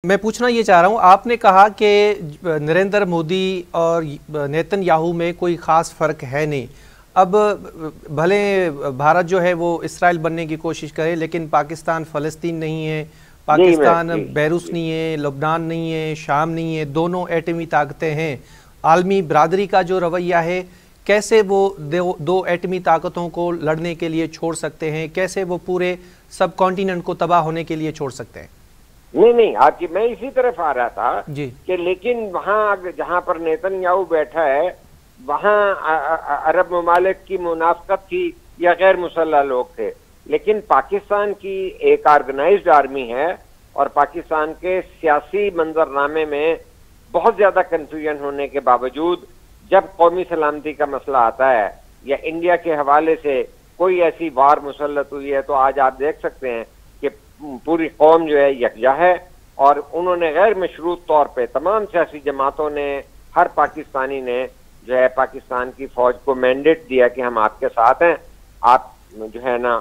मैं पूछना ये चाह रहा हूँ, आपने कहा कि नरेंद्र मोदी और नेतन्याहू में कोई ख़ास फ़र्क है नहीं। अब भले भारत जो है वो इसराइल बनने की कोशिश करे, लेकिन पाकिस्तान फ़लस्तीन नहीं है, पाकिस्तान बेरूस नहीं है, लबनान नहीं है, शाम नहीं है, दोनों एटमी ताकतें हैं। आलमी बरादरी का जो रवैया है, कैसे वो दो एटमी ताकतों को लड़ने के लिए छोड़ सकते हैं, कैसे वो पूरे सब कॉन्टिनेंट को तबाह होने के लिए छोड़ सकते हैं? नहीं, आपकी मैं इसी तरफ आ रहा था कि लेकिन वहां जहां पर नेतन्याहू बैठा है वहां अरब ममालिक की मुनाफकत थी या गैर मुसल्लह लोग थे, लेकिन पाकिस्तान की एक ऑर्गेनाइज्ड आर्मी है और पाकिस्तान के सियासी मंजरनामे में बहुत ज्यादा कंफ्यूजन होने के बावजूद जब कौमी सलामती का मसला आता है या इंडिया के हवाले से कोई ऐसी वार मुसल्लत हुई है, तो आज आप देख सकते हैं कि पूरी कौम जो है यकजा है और उन्होंने गैर मशरूत तौर पे तमाम सियासी जमातों ने, हर पाकिस्तानी ने जो है पाकिस्तान की फौज को मैंडेट दिया कि हम आपके साथ हैं, आप जो है ना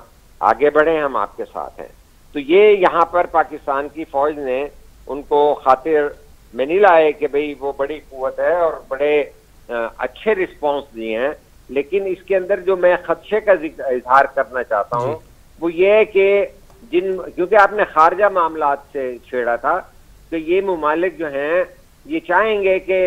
आगे बढ़े, हम आपके साथ हैं। तो ये यहाँ पर पाकिस्तान की फौज ने उनको खातिर में नहीं लाए कि भाई वो बड़ी कुव्वत है और बड़े अच्छे रिस्पॉन्स दिए हैं, लेकिन इसके अंदर जो मैं खदशे का इजहार करना चाहता हूँ वो ये है कि क्योंकि आपने खारजा मामलात से छेड़ा था, तो ये मुमालिक जो हैं ये चाहेंगे कि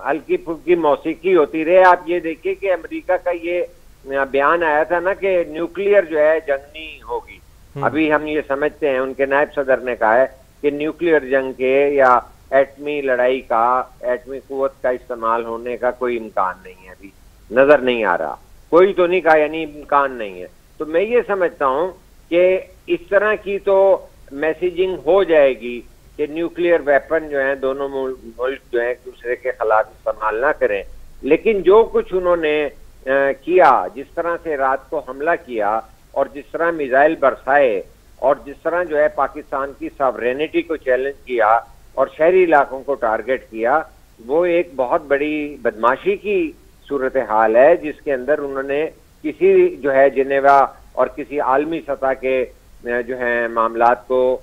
हल्की फुल्की मौसीकी होती रहे। आप ये देखिए कि अमेरिका का ये बयान आया था ना कि न्यूक्लियर जो है जंग नहीं होगी। अभी हम ये समझते हैं, उनके नायब सदर ने कहा है कि न्यूक्लियर जंग के या एटमी लड़ाई का, एटमी कुव्वत का इस्तेमाल होने का कोई इम्कान नहीं है, अभी नजर नहीं आ रहा। कोई तो नहीं कहा, यानी इम्कान नहीं है। तो मैं ये समझता हूँ कि इस तरह की तो मैसेजिंग हो जाएगी कि न्यूक्लियर वेपन जो है दोनों मुल्क जो है एक दूसरे के खिलाफ इस्तेमाल ना करें, लेकिन जो कुछ उन्होंने किया, जिस तरह से रात को हमला किया और जिस तरह मिसाइल बरसाए और जिस तरह जो है पाकिस्तान की सॉवरेनिटी को चैलेंज किया और शहरी इलाकों को टारगेट किया, वो एक बहुत बड़ी बदमाशी की सूरत हाल है, जिसके अंदर उन्होंने किसी जो है जिनेवा और किसी आलमी सतह के जो है मामलात को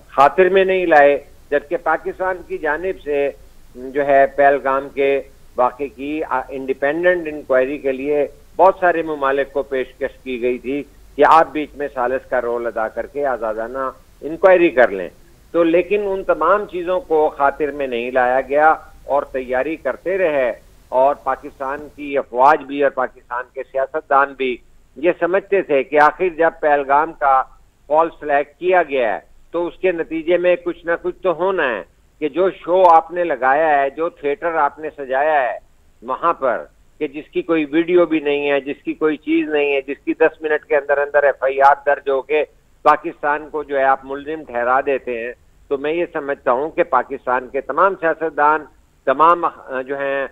खातिर में नहीं लाए, जबकि पाकिस्तान की जानिब से जो है पहलगाम के वाक़े की इंडिपेंडेंट इंक्वायरी के लिए बहुत सारे मुमालिक को पेशकश की गई थी कि आप बीच में सालिस का रोल अदा करके आज़ादाना इंक्वायरी कर लें। तो लेकिन उन तमाम चीज़ों को खातिर में नहीं लाया गया और तैयारी करते रहे, और पाकिस्तान की अफवाज भी और पाकिस्तान के सियासतदान भी ये समझते थे कि आखिर जब पहलगाम का फॉल्स फ्लैग किया गया है तो उसके नतीजे में कुछ ना कुछ तो होना है, कि जो शो आपने लगाया है, जो थिएटर आपने सजाया है वहां पर, कि जिसकी कोई वीडियो भी नहीं है, जिसकी कोई चीज नहीं है, जिसकी 10 मिनट के अंदर अंदर FIR दर्ज होके पाकिस्तान को जो है आप मुल्जिम ठहरा देते हैं। तो मैं ये समझता हूँ कि पाकिस्तान के तमाम सियासतदान, तमाम जो है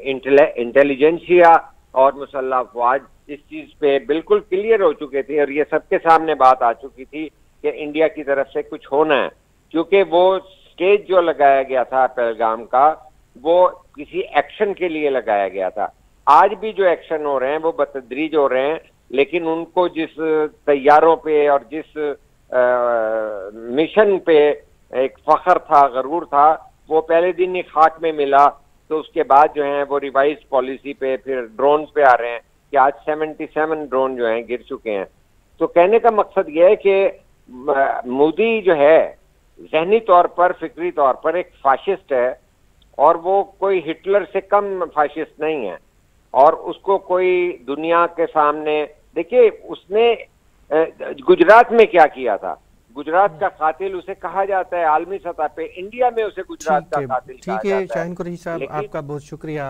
इंटेलिजेंसिया और मुसल्लह अफवाज इस चीज पे बिल्कुल क्लियर हो चुके थे और ये सबके सामने बात आ चुकी थी कि इंडिया की तरफ से कुछ होना है, क्योंकि वो स्टेज जो लगाया गया था पहलगाम का वो किसी एक्शन के लिए लगाया गया था। आज भी जो एक्शन हो रहे हैं वो बतदरीज हो रहे हैं, लेकिन उनको जिस तैयारों पे और जिस मिशन पे एक फख्र था, गरूर था, वो पहले दिन ही खाक में मिला। तो उसके बाद जो है वो रिवाइज पॉलिसी पे फिर ड्रोन पे आ रहे हैं कि आज 77 ड्रोन जो हैं गिर चुके हैं। तो कहने का मकसद यह है कि मोदी जो है ज़हनी तौर पर, फिक्री तौर पर एक फाशिस्ट है और वो कोई हिटलर से कम फाशिस्ट नहीं है, और उसको कोई दुनिया के सामने, देखिए उसने गुजरात में क्या किया था, गुजरात का कातिल उसे कहा जाता है आलमी सतह पे, इंडिया में उसे गुजरात का कातिल कहा जाता है। ठीक है शाहीन कुरैशी साहब, आपका बहुत शुक्रिया।